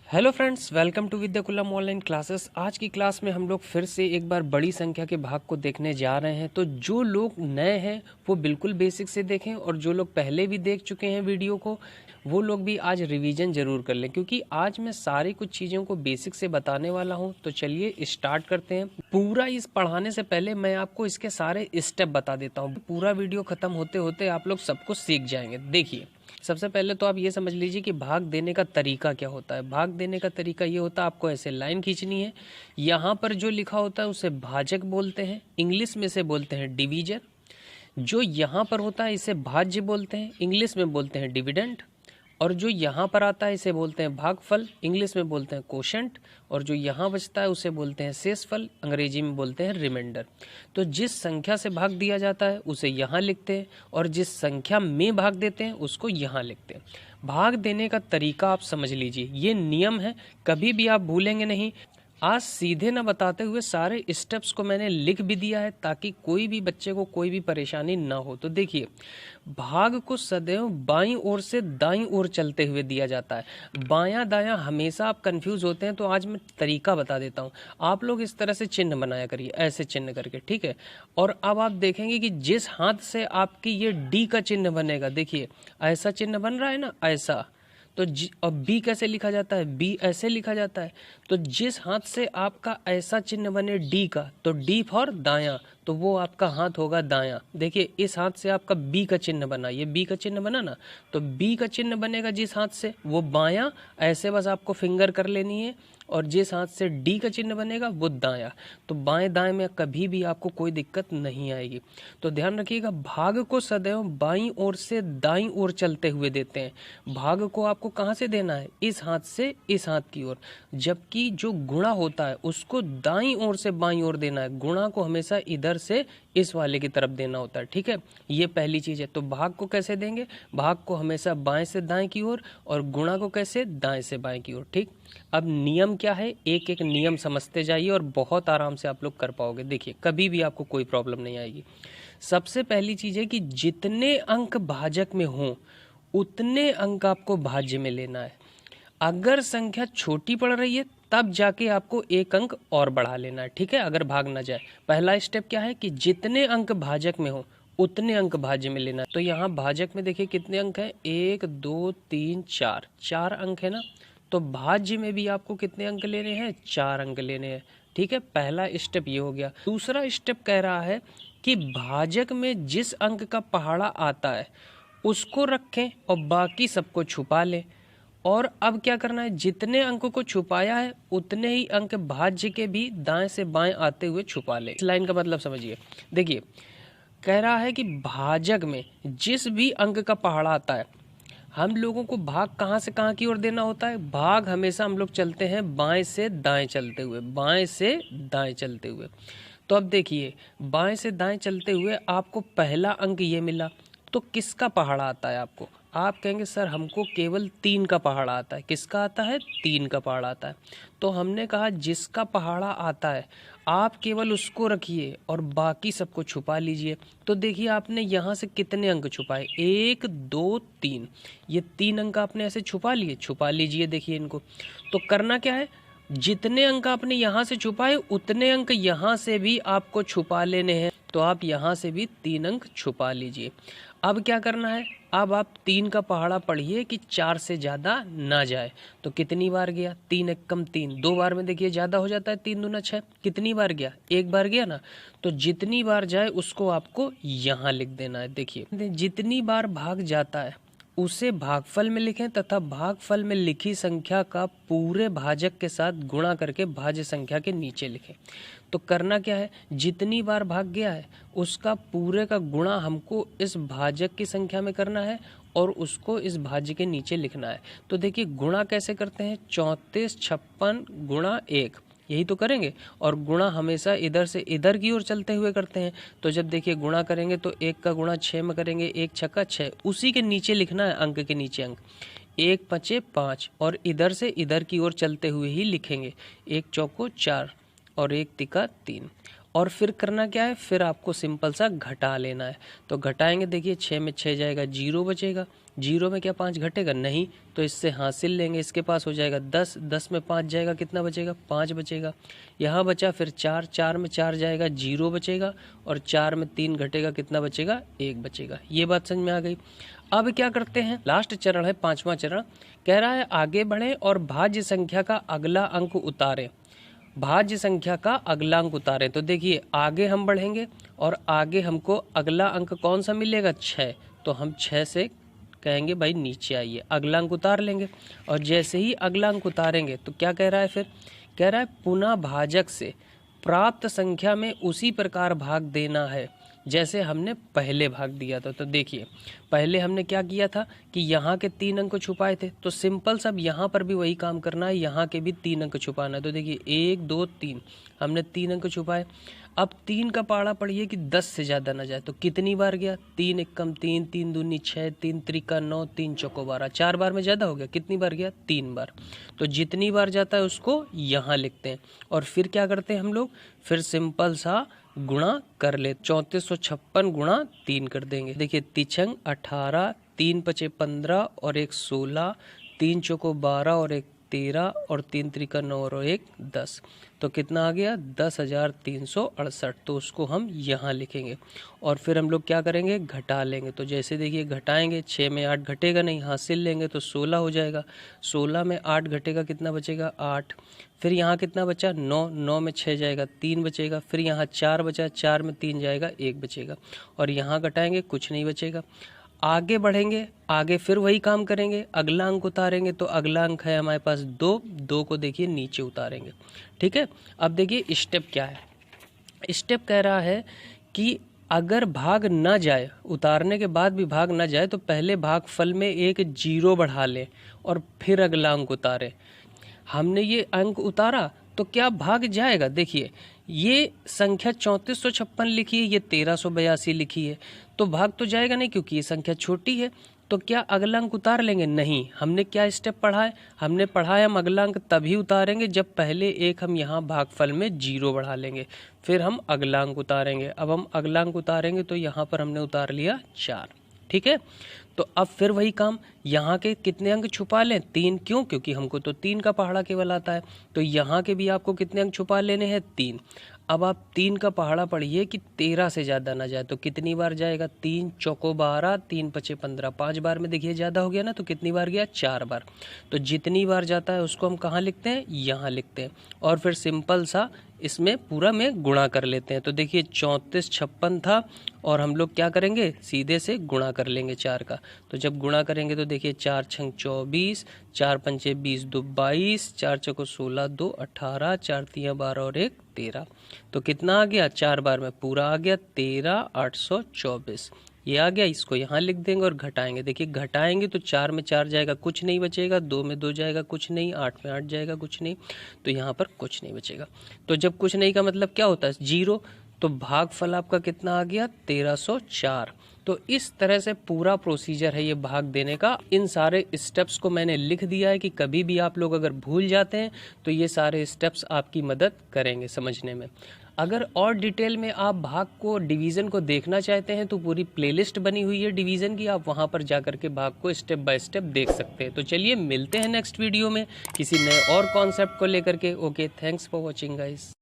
Hello friends, welcome to Vidyakulam online classes. आज की class में हम लोग फिर से एक बार बड़ी संख्या के भाग को देखने जा रहे हैं। तो जो लोग नए हैं वो बिल्कुल बेसिक से देखें, और जो लोग पहले भी देख चुके हैं वीडियो को वो लोग भी आज रिवीजन ज़रूर कर लें, क्योंकि आज मैं सारी कुछ चीज़ों को बेसिक से बताने वाला हूं। तो चलिए स्टार्ट करते हैं। पूरा इस पढ़ाने से पहले मैं आपको इसके सारे स्टेप बता देता हूँ। पूरा वीडियो ख़त्म होते होते आप लोग सब कुछ सीख जाएंगे। देखिए, सबसे पहले तो आप ये समझ लीजिए कि भाग देने का तरीका क्या होता है। भाग देने का तरीका ये होता है, आपको ऐसे लाइन खींचनी है। यहाँ पर जो लिखा होता है उसे भाजक बोलते हैं, इंग्लिश में से बोलते हैं डिवीजन। जो यहाँ पर होता है इसे भाज्य बोलते हैं, इंग्लिश में बोलते हैं डिविडेंड। और जो यहाँ पर आता है इसे बोलते हैं भागफल, इंग्लिश में बोलते हैं कोशेंट। और जो यहाँ बचता है उसे बोलते हैं शेषफल, अंग्रेजी में बोलते हैं रिमाइंडर। तो जिस संख्या से भाग दिया जाता है उसे यहाँ लिखते हैं, और जिस संख्या में भाग देते हैं उसको यहाँ लिखते हैं। भाग देने का तरीका आप समझ लीजिए, ये नियम है, कभी भी आप भूलेंगे नहीं। आज सीधे न बताते हुए सारे स्टेप्स को मैंने लिख भी दिया है, ताकि कोई भी बच्चे को कोई भी परेशानी ना हो। तो देखिए, भाग को सदैव बाईं ओर से दाईं ओर चलते हुए दिया जाता है। बायां दायां हमेशा आप कंफ्यूज होते हैं, तो आज मैं तरीका बता देता हूं। आप लोग इस तरह से चिन्ह बनाया करिए, ऐसे चिन्ह करके, ठीक है। और अब आप देखेंगे कि जिस हाथ से आपकी ये डी का चिन्ह बनेगा, देखिए ऐसा चिन्ह बन रहा है ना, ऐसा। तो और बी कैसे लिखा जाता है, बी ऐसे लिखा जाता है। तो जिस हाथ से आपका ऐसा चिन्ह बने डी का, तो डी फॉर दायां, तो वो आपका हाथ होगा दायां। देखिए, इस हाथ से आपका बी का चिन्ह बना, ये बी का चिन्ह बना ना, तो बी का चिन्ह बनेगा जिस हाथ से, वो बायां। ऐसे बस आपको फिंगर कर लेनी है। और जिस हाथ से डी का चिन्ह बनेगा वो दायां। तो बाएं दाएं में कभी भी आपको कोई दिक्कत नहीं आएगी। तो ध्यान रखिएगा, भाग को सदैव बाईं ओर से दाईं ओर चलते हुए देते हैं। भाग को आपको कहाँ से देना है, इस हाथ से इस हाथ की ओर। जबकि जो गुणा होता है उसको दाईं ओर से बाईं ओर देना है। गुणा को हमेशा इधर से इस वाले की तरफ देना होता है, ठीक है। ये पहली चीज है। तो भाग को कैसे देंगे, भाग को हमेशा बाएं से दाएं की ओर, और गुणा को कैसे, दाएं से बाएं की ओर, ठीक। अब नियम क्या है, एक एक नियम समझते जाइए और बहुत आराम से आप लोग कर पाओगे। देखिए, कभी भी आपको कोई प्रॉब्लम नहीं आएगी। सबसे पहली चीज है कि जितने अंक भाजक में हों उतने अंक आपको भाज्य में लेना है। अगर संख्या छोटी पड़ रही है तब जाके आपको एक अंक और बढ़ा लेना है, ठीक है, अगर भाग ना जाए। पहला स्टेप क्या है कि जितने अंक भाजक में हो उतने अंक भाज्य में लेना है। तो यहाँ भाजक में देखिए कितने अंक हैं, 1 2 3 4, 4 अंक है ना। तो भाज्य में भी आपको कितने अंक लेने हैं, 4 अंक लेने हैं, ठीक है। पहला स्टेप ये हो गया। दूसरा स्टेप कह रहा है कि भाजक में जिस अंक का पहाड़ा आता है उसको रखें और बाकी सबको छुपा लें। और अब क्या करना है, जितने अंकों को छुपाया है उतने ही अंक भाज्य के भी दाएं से बाएं आते हुए छुपा ले। इस लाइन का मतलब समझिए। देखिए, कह रहा है कि भाजक में जिस भी अंक का पहाड़ा आता है, हम लोगों को भाग कहाँ से कहाँ की ओर देना होता है। भाग हमेशा हम लोग चलते हैं बाएं से दाएं चलते हुए, बाएं से दाएं चलते हुए। तो अब देखिए, बाएं से दाएं चलते हुए आपको पहला अंक ये मिला, तो किसका पहाड़ा आता है आपको। आप कहेंगे सर हमको केवल 3 का पहाड़ा आता है। किसका आता है, 3 का पहाड़ा आता है। तो हमने कहा जिसका पहाड़ा आता है आप केवल उसको रखिए और बाकी सबको छुपा लीजिए। तो देखिए, आपने यहाँ से कितने अंक छुपाए, 1 2 3, ये 3 अंक आपने ऐसे छुपा लिए, छुपा लीजिए। देखिए इनको, तो करना क्या है, जितने अंक आपने यहाँ से छुपाए उतने अंक यहाँ से भी आपको छुपा लेने हैं। तो आप यहाँ से भी 3 अंक छुपा लीजिए। अब क्या करना है, अब आप 3 का पहाड़ा पढ़िए कि 4 से ज़्यादा ना जाए। तो कितनी बार गया, 3 एक कम 3, 2 बार में देखिए ज़्यादा हो जाता है, 3 दूना 6। कितनी बार गया, एक बार गया ना। तो जितनी बार जाए उसको आपको यहाँ लिख देना है। देखिए, जितनी बार भाग जाता है उसे भागफल में लिखें, तथा भागफल में लिखी संख्या का पूरे भाजक के साथ गुणा करके भाज्य संख्या के नीचे लिखें। तो करना क्या है, जितनी बार भाग गया है उसका पूरे का गुणा हमको इस भाजक की संख्या में करना है और उसको इस भाज्य के नीचे लिखना है। तो देखिए, गुणा कैसे करते हैं, 34 56 गुणा 1, यही तो करेंगे। और गुणा हमेशा इधर से इधर की ओर चलते हुए करते हैं। तो जब देखिए गुणा करेंगे तो 1 का गुणा 6 में करेंगे, 1 छक्का 6, उसी के नीचे लिखना है, अंक के नीचे अंक। 1 5 5, और इधर से इधर की ओर चलते हुए ही लिखेंगे, 1 चौको 4 और 1 तिका 3। और फिर करना क्या है, फिर आपको सिंपल सा घटा लेना है। तो घटाएंगे, देखिए 6 में 6 जाएगा, 0 बचेगा। जीरो में क्या 5 घटेगा? नहीं, तो इससे हासिल लेंगे, इसके पास हो जाएगा 10, 10 में 5 जाएगा, कितना बचेगा? 5 बचेगा। यहाँ बचा फिर 4, 4 में 4 जाएगा, 0 बचेगा, और 4 में 3 घटेगा, कितना बचेगा? 1 बचेगा। ये बात समझ में आ गई। अब क्या करते हैं, लास्ट चरण है, 5वां चरण। कह रहा है आगे बढ़ें और भाज्य संख्या का अगला अंक उतारें। भाज्य संख्या का अगला अंक उतारें, तो देखिए आगे हम बढ़ेंगे और आगे हमको अगला अंक कौन सा मिलेगा? 6। तो हम 6 से कहेंगे भाई नीचे आइए, अगला अंक उतार लेंगे। और जैसे ही अगला अंक उतारेंगे तो क्या कह रहा है फिर? कह रहा है पुनः भाजक से प्राप्त संख्या में उसी प्रकार भाग देना है जैसे हमने पहले भाग दिया था। तो देखिए पहले हमने क्या किया था कि यहाँ के 3 अंक छुपाए थे, तो सिंपल सब यहाँ पर भी वही काम करना है, यहाँ के भी 3 अंक छुपाना है। तो देखिए 1 2 3 हमने 3 अंक छुपाए। अब 3 का पहाड़ा पढ़िए कि 10 से ज़्यादा ना जाए, तो कितनी बार गया? 3 एकम 3, 3 दूनी 6, 3 त्रिका 9, 3 चौको 12, 4 बार में ज़्यादा हो गया। कितनी बार गया? 3 बार। तो जितनी बार जाता है उसको यहाँ लिखते हैं और फिर क्या करते हैं हम लोग? फिर सिंपल सा गुणा कर ले, 3456 गुणा 3 कर देंगे। देखिए तिछंग 18, 3 पचे 15 और 1 16, 3 चौको 12 और 1 13 और 3 त्रिका 9 और 1 10। तो कितना आ गया? 10,368। तो उसको हम यहाँ लिखेंगे और फिर हम लोग क्या करेंगे? घटा लेंगे। तो जैसे देखिए घटाएंगे, 6 में 8 घटेगा नहीं, हासिल लेंगे तो 16 हो जाएगा। 16 में 8 घटेगा, कितना बचेगा? 8। फिर यहाँ कितना बचा? 9, 9 में 6 जाएगा, 3 बचेगा। फिर यहाँ 4 बचा, 4 में 3 जाएगा, 1 बचेगा। और यहाँ घटाएंगे, कुछ नहीं बचेगा। आगे बढ़ेंगे, आगे फिर वही काम करेंगे, अगला अंक उतारेंगे। तो अगला अंक है हमारे पास 2, 2 को देखिए नीचे उतारेंगे। ठीक है, अब देखिए स्टेप क्या है। स्टेप कह रहा है कि अगर भाग ना जाए, उतारने के बाद भी भाग ना जाए, तो पहले भागफल में एक 0 बढ़ा लें और फिर अगला अंक उतारें। हमने ये अंक उतारा तो क्या भाग जाएगा? देखिए ये संख्या 3456 लिखी है, ये 1382 लिखी है, तो भाग तो जाएगा नहीं क्योंकि ये संख्या छोटी है। तो क्या अगला अंक उतार लेंगे? नहीं। हमने क्या स्टेप पढ़ा है? हमने पढ़ा है हम अगला अंक तभी उतारेंगे जब पहले एक हम यहाँ भागफल में 0 बढ़ा लेंगे, फिर हम अगला अंक उतारेंगे। अब हम अगला अंक उतारेंगे तो यहाँ पर हमने उतार लिया 4। ठीक है, तो अब फिर वही काम, यहाँ के कितने अंक छुपा लें? 3। क्यों? क्योंकि हमको तो 3 का पहाड़ा केवल आता है। तो यहाँ के भी आपको कितने अंक छुपा लेने हैं? 3। अब आप 3 का पहाड़ा पढ़िए कि 13 से ज़्यादा ना जाए, तो कितनी बार जाएगा? 3 चौको 12, 3 पचे 15, 5 बार में देखिए ज़्यादा हो गया ना, तो कितनी बार गया? 4 बार। तो जितनी बार जाता है उसको हम कहाँ लिखते हैं? यहाँ लिखते हैं। और फिर सिंपल सा इसमें पूरा में गुणा कर लेते हैं। तो देखिए 3456 था और हम लोग क्या करेंगे? सीधे से गुणा कर लेंगे 4 का। तो जब गुणा करेंगे तो देखिए 4 छंग 24, 4 पंचे 20, 2 22, 4 चौको 16, 2 18, 4 तिया 12 और 1 13। तो कितना आ गया? 4 बार में पूरा आ गया 13,824। ये आ गया, इसको यहाँ लिख देंगे और घटाएंगे। देखिए घटाएंगे तो 4 में 4 जाएगा, कुछ नहीं बचेगा। 2 में 2 जाएगा, कुछ नहीं। 8 में 8 जाएगा, कुछ नहीं। तो यहाँ पर कुछ नहीं बचेगा। तो जब कुछ नहीं का मतलब क्या होता है? 0। तो भागफल आपका कितना आ गया? 1304। तो इस तरह से पूरा प्रोसीजर है ये भाग देने का। इन सारे स्टेप्स को मैंने लिख दिया है कि कभी भी आप लोग अगर भूल जाते हैं तो ये सारे स्टेप्स आपकी मदद करेंगे समझने में। अगर और डिटेल में आप भाग को, डिवीज़न को देखना चाहते हैं तो पूरी प्लेलिस्ट बनी हुई है डिवीज़न की, आप वहां पर जाकर के भाग को स्टेप बाय स्टेप देख सकते हैं। तो चलिए मिलते हैं नेक्स्ट वीडियो में किसी नए और कॉन्सेप्ट को लेकर के। Okay, thanks for watching guys.